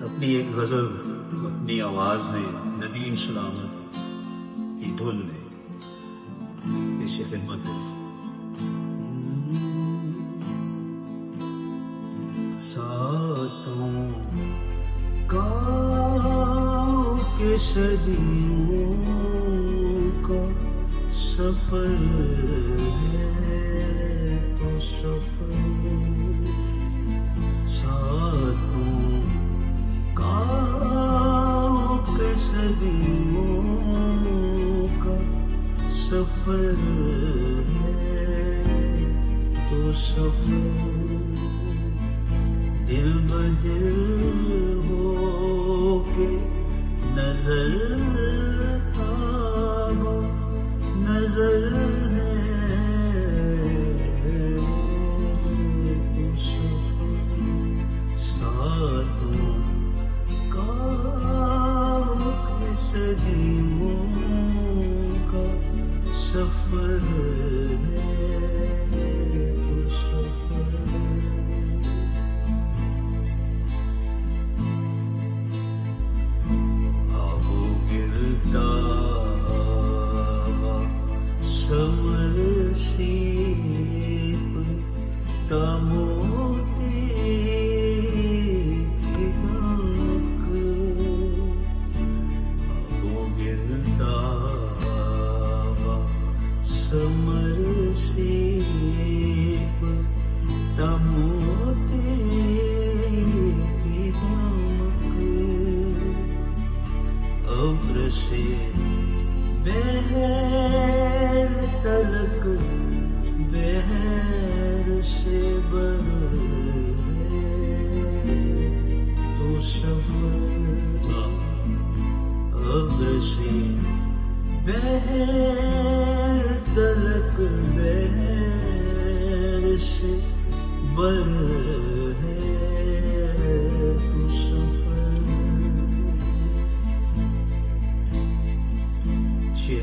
अपनी एक गजल अपनी आवाज में नदीम सलामत की धुन में पेश खिदमत है। सातों गाँव के सदियों का सफर है तो सफर, सातों गाँव के सदियों का सफर है तो सफर, दिल बदिल होके नजर आवा नजर है तो सफर, सातों गाँव के सदियों का सफर है तो सफर। आओ गिरता समर सीप तमोती की नमक, आओ गिरता समर सीप तमोती की नमक, अब्र से बहर तलक बहर से बर तो सफर, अब्र से बहर तलक बहर से बर तो सफर।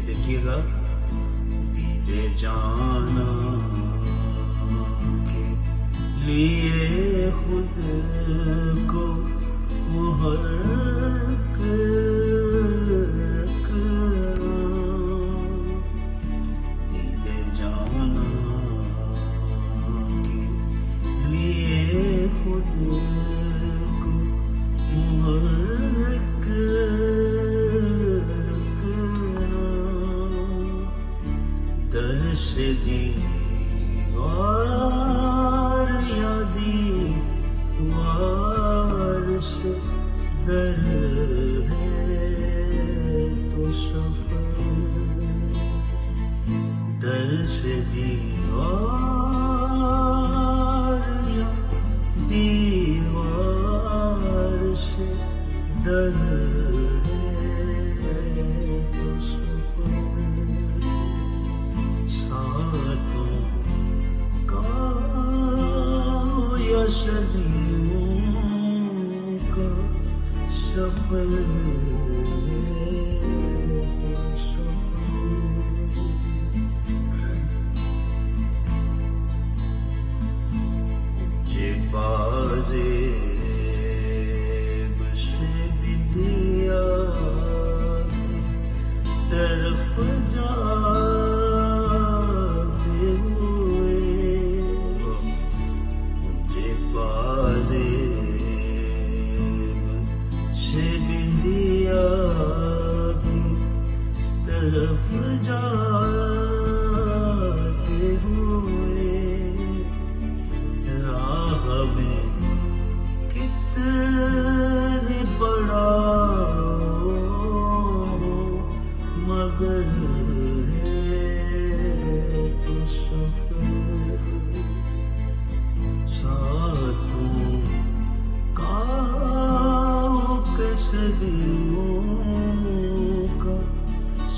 देखिएगा, दीदे जाना के लिए खुद को मुहर्रक रखना, दीदे जाना के लिए खुद को मुहर्रक दर से दीवार या दीवार से दर है तो सफर, दर से दीवार या दीवार से दर है तो सफर, सातों गाँव या सदियों का सफर है तो सफर। जे बाज़ेब से बिटिया तरफ जा तरफ जाते हुए, राह में कितने बड़ा मगर है तो सफर, सातों गाँव के सदियों का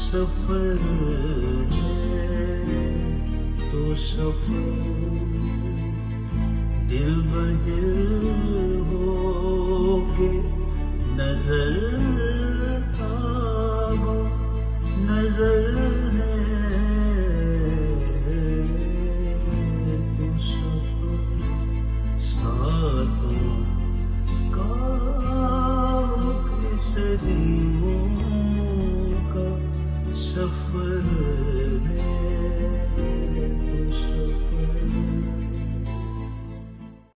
सफर है तो सफर, दिल बदिल होके नजर आवा नजर है तो सफर, सातों गाँव सदियों का सफर है।